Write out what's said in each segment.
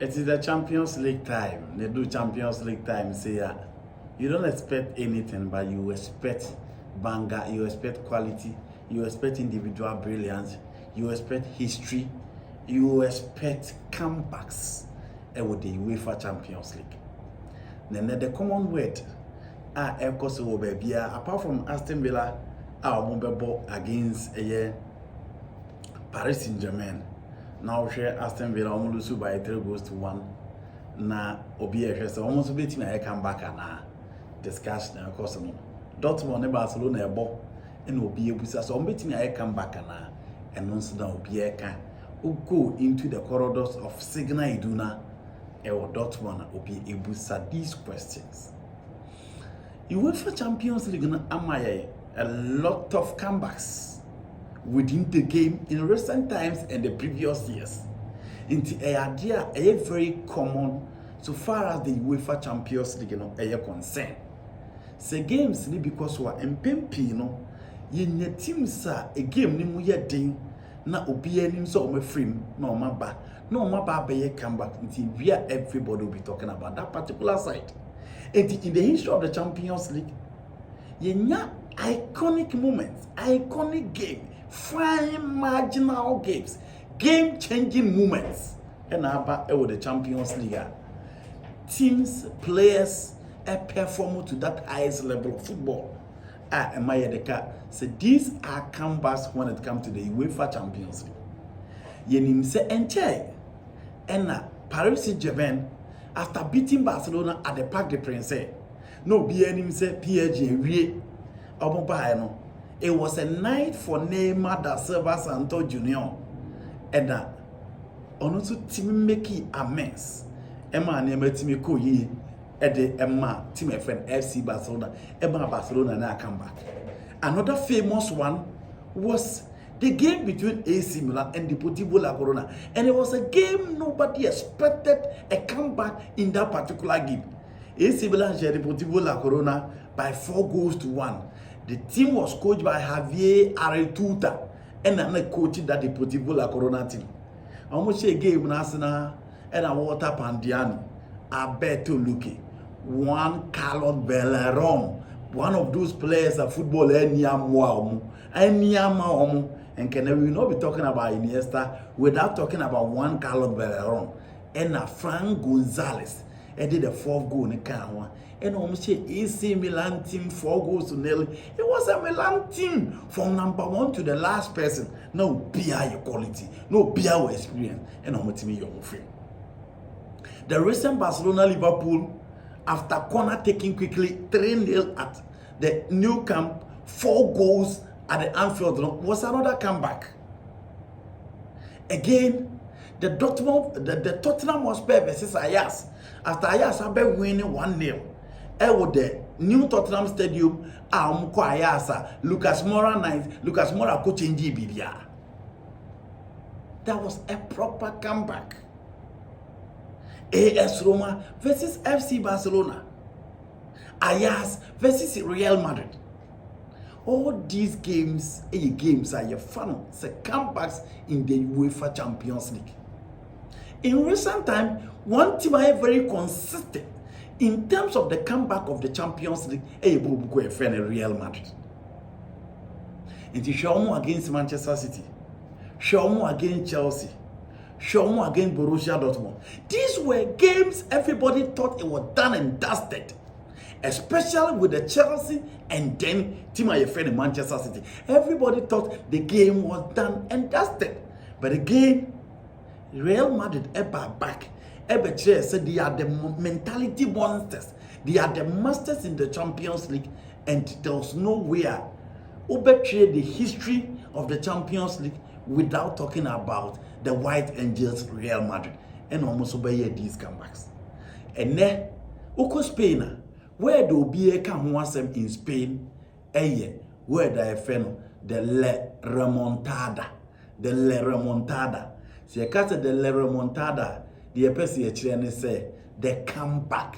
It is the Champions League time. They do Champions League time. Say, you don't expect anything, but you expect banger, you expect quality, you expect individual brilliance, you expect history, you expect comebacks with the UEFA Champions League. Then the common word, apart from Aston Villa, against Paris Saint-Germain. Now share Aston Villa almost lose by 3-1. Na obi so almost be team come back and discuss na course no. Dortmund and Barcelona ebo and obi ebusa so obi team come back and no so na obi go into the corridors of Signal Iduna Dortmund obi ebusa these questions. UEFA Champions League na amaye a lot of comebacks within the game in recent times and the previous years. Into a idea very common so far as the UEFA Champions League concerned. Say games ni because we MPP ye teams a game ni mu ye den na obi anim so o frame na o maba be comeback until where everybody will be talking about that particular side. And in the history of the Champions League, ye iconic moments, iconic game, fine marginal games, game-changing moments. And about the Champions League, teams, players, perform to that highest level of football. So these are comebacks when it comes to the UEFA Champions League. Yenim se enche, and Paris Saint-Germain after beating Barcelona at the Parc des Princes. No, be any say PSG. It was a night for Neymar da Silva Santos Jr. And also team make amends. Emma and team ko ye Emma team friend FC Barcelona. Emma Barcelona now come back. Another famous one was the game between AC Milan and Deportivo La Corona. And it was a game nobody expected a comeback in that particular game. AC Milan and Deportivo La Corona by 4-1. The team was coached by Javier Aretuta and I'm coaching that Deportivo La Corona team. I almost say game Nasana and a Water Pandiano, Alberto Luque, Juan Carlos Belleron, one of those players of football and can we not be talking about Iniesta without talking about Juan Carlos Belleron and Frank Gonzalez. I did a 4th goal in the car. And almost AC Milan team 4-0. It was a Milan team from number 1 to the last person. No beer quality, no beer experience, and almost me your friend. The recent Barcelona Liverpool, after corner taking quickly 3-0 at the new camp, 4 goals at the Anfield was another comeback. Again, the Tottenham Hotspur versus Ajax. After Ajax have been winning 1-0. With the new Tottenham Stadium, Lucas Moura coaching GBBR. That was a proper comeback. AS Roma versus FC Barcelona. Ajax versus Real Madrid. All these games are your fun. It's comebacks in the UEFA Champions League. In recent time, one team are very consistent in terms of the comeback of the Champions League, Real Madrid. It is Shawmu against Manchester City, Shawmu against Chelsea, Shawmu against Borussia Dortmund. These were games everybody thought it was done and dusted, especially with the Chelsea and then team in Manchester City. Everybody thought the game was done and dusted. But again, Real Madrid ever back. Said they are the mentality monsters. They are the masters in the Champions League, and there was nowhere betray the history of the Champions League without talking about the White Angels Real Madrid and almost obey these comebacks. And then, Oko Spain, where do be a come in Spain, where the Le Remontada. See, I said the Le Remontada. The person say the comeback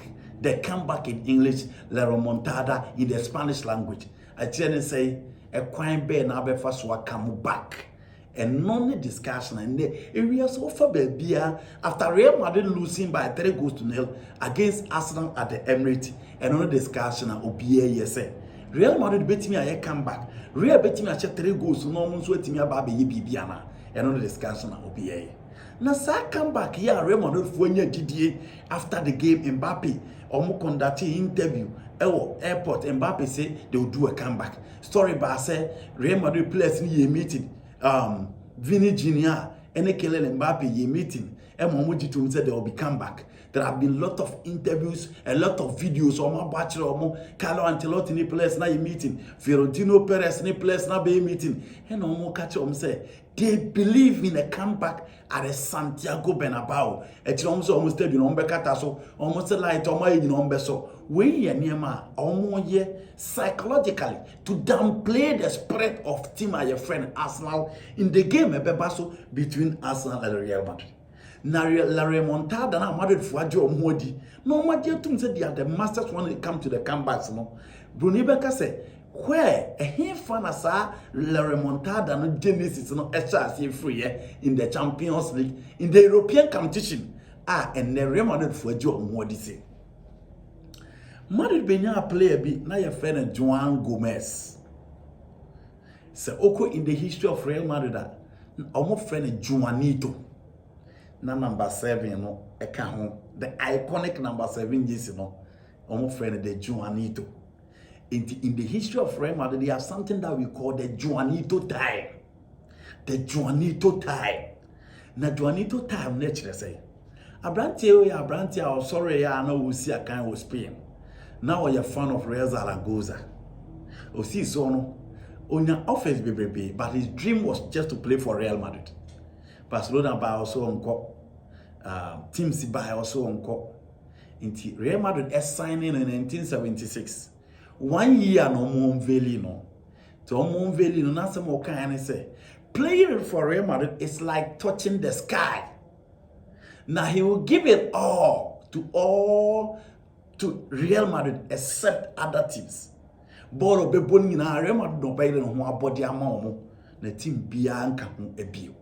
in English, la remontada in the Spanish language. I say a crime bear na be first come back. and no discussion and the areas offer baby after Real Madrid losing by 3-0 against Arsenal at the Emirates and no discussion obiye yes Real Madrid bet me a come back Real bet me a 3 goals no one so etimi aba be bibiana and no discussion obiye na sa come back here Real Madrid fo nya didie after the game Mbappe omo conduct interview airport Mbappe say they will do a comeback story ba say Real Madrid players ni meeting Vini Junior and Mbappe ye meeting and Momoji said they will be come back. There have been a lot of interviews, a lot of videos on my bachelor or Carlo Ancelotti ni players na meeting, Fiorentino Perez ni players na be meeting, and Omo catch say they believe in a comeback at a Santiago Bernabéu. It's almost said you know so almost like so we near almost psychologically to downplay the spread of team and your friend Arsenal in the game between Arsenal and Real Madrid. Na la remontada na Madrid fuajo omodi. No Madrid tum say they are the masters when it comes to the comebacks no. Brunibeka say where a him fan asa la remontada no genesis no extra as free in the Champions League in the European competition and the Real Madrid fuajo omodi say. Madrid benya a player bi na your friend Juan Gomez. So oko in the history of Real Madrid omo friend Juanito. Na number 7 no eka ho the iconic number 7 jersey no omo friend the Juanito. In the history of Real Madrid they have something that we call the Juanito time. The Juanito time. Na Juanito time na chere say Abrantie o sorry ya na wo si akan wo Spain. Now you're a fan of Real Zaragoza. Osi so no onya offense bebrebe but his dream was just to play for Real Madrid. Barcelona by also onko teams by also onko into Real Madrid is signing in 1976 1 year no more veli no to more veli no na some kind say playing for Real Madrid is like touching the sky. Now he will give it all to Real Madrid except other teams. Ball be boni na Real Madrid no pay no ho abodi ama omo na team bia nka ho ebio.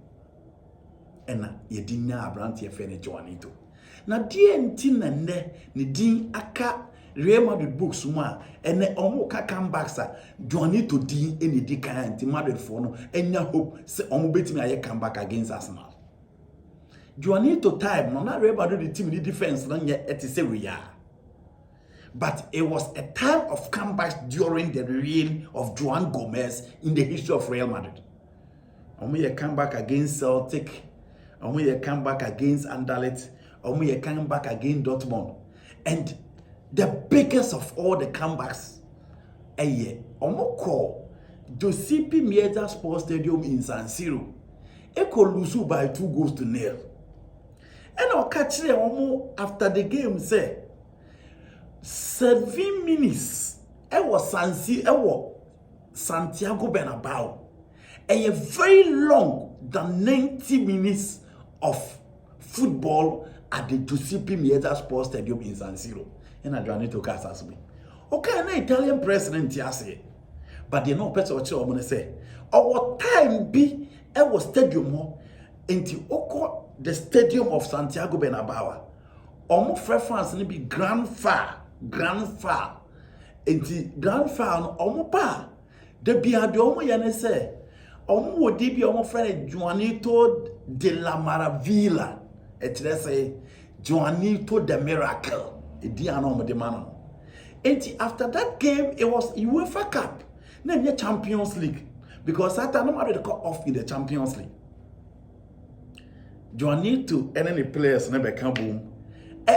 Ena yedinya Abrante Fene Juanito. Na die nti na ne ne din aka Real Madrid books mu a ene omo ka comebacks a Juanito din eni di kan nti Madrid for no enya hope se omo betimi aye comeback against Arsenal. Juanito time no na Real Madrid team ni defense no nye etise we ya. But it was a time of comebacks during the reign of Juan Gomez in the history of Real Madrid. Omo come back against Celtic. Omo come back against Anderlecht. Omo come back against Dortmund. And the biggest of all the comebacks, Omo call Giuseppe Meazza Sports Stadium in San Siro. Eko lose by 2-0. And I'll catch them Omo after the game say 7 minutes was Santiago Bernabéu. A very long than 90 minutes of football at the Giuseppe Meazza Sports Stadium in San Siro. And I joined to Casas me. Okay, an Italian president say, but they know better what you're going to say. Our time be was stadium into Oko the stadium of Santiago Bernabéu. Omo France ni be grand far. Enti grand no omo pa de bia de omo ya ne se omo wo de bia omo friend Juanito de la Maravilla etre say Juanito the Miracle edi ana omo de man. Enti after that game it was UEFA Cup na nye Champions League because that no matter cut off in the Champions League. Juanito and any players never come boom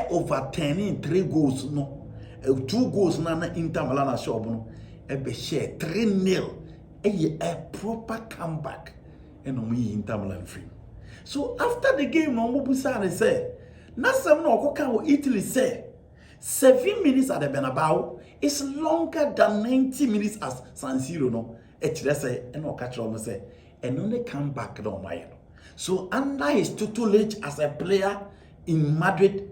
overturning 3 goals no 2 goals na Inter Milan shop no e be share 3-0 a proper comeback and no Inter Milan free. So after the game no Mobusane say na sem no okoka Italy say 7 minutes at the Bernabéu is longer than 90 minutes as San Siro no e kire say e no catch am say and only come back no my. So under his tutelage as a player in Madrid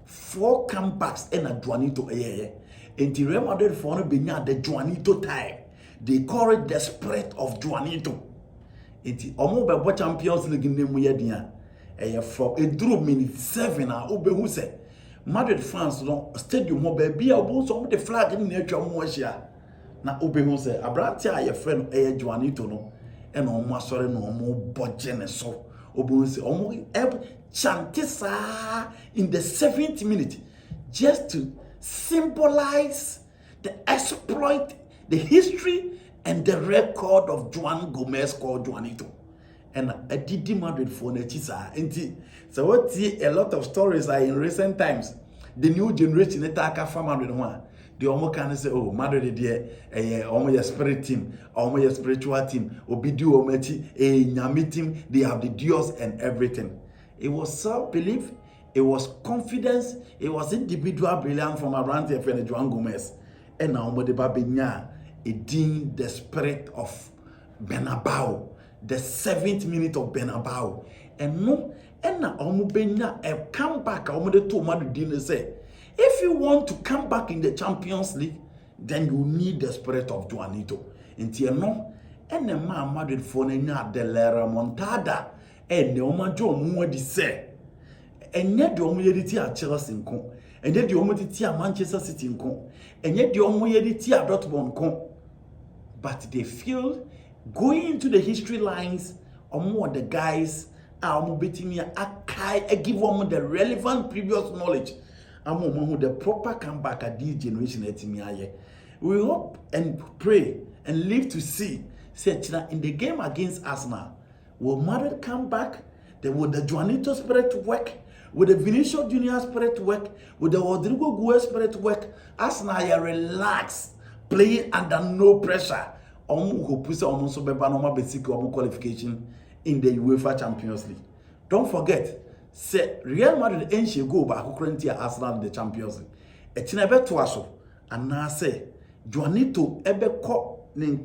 4 comebacks and a Juanito and the Real Madrid for no benya the Juanito time. They call it the spread of Juanito. Enti omo be Champions League nemu ye dia. From a drew minute 7 obehu se Madrid fans no stadium mo ba bia obo so the flag ni na atwa mo ahia na obehu se abrante a ye fe no Juanito no e na omo asore na omo boje ne so obehu se omo chantisa in the 7th minute just to symbolize the exploit, the history and the record of Juan Gomez called Juanito. And a Didi Madrid for Nechisa. So what see a lot of stories are in recent times. The new generation attack from Madrid one. The Omo can say, oh, Madrid dear, Omo spirit team, Omo spiritual team, Obidu Ometi, a Nyami team, they have the Dios and everything. It was self-belief, it was confidence, it was individual brilliance from around the friend Juan Gomez. And now Omo de Babenya, the spirit of Bernabéu. The 7th minute of Bernabéu. And no, and now Omubenya a comeback. Omude to Madrid say, if you want to come back in the Champions League, then you need the spirit of Juanito. Inti no, and the man Madrid for nenya de la remontada, and the omajo muadi say, and yet the omuyediti at Chelsea nko, and yet the omuyediti at Manchester City nko, and yet the omuyediti at Dortmund nko, but they feel. Going into the history lines, or more the guys are beating me. I give them the relevant previous knowledge. I'm the proper comeback at this generation. We hope and pray and live to see. In the game against Arsenal, will Madrid come back? Will the Juanito spirit work? Will the Vinicius Junior spirit work? Will the Rodrigo Guez spirit work? Arsenal are relaxed, playing under no pressure. Qualification in the UEFA Champions League. Don't forget, say Real Madrid ain't go back currently Arsenal in the Champions League. Etina be to aso, and now say Juanito ebe ko nem,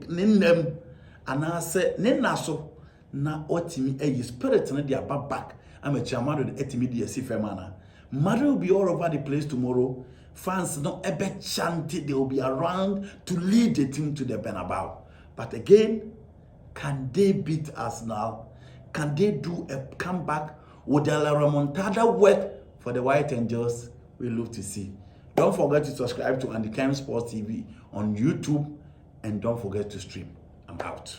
and now say nenaso na otimi a spirit na dia back. I'm a Madrid etimi dia si femana. Madrid will be all over the place tomorrow. Fans no ebe chanted, they will be around to lead the team to the Bernabéu. But again, can they beat Arsenal? Can they do a comeback? Would the remontada work for the White Angels? We love to see. Don't forget to subscribe to Kerm Sports TV on YouTube, and don't forget to stream. I'm out.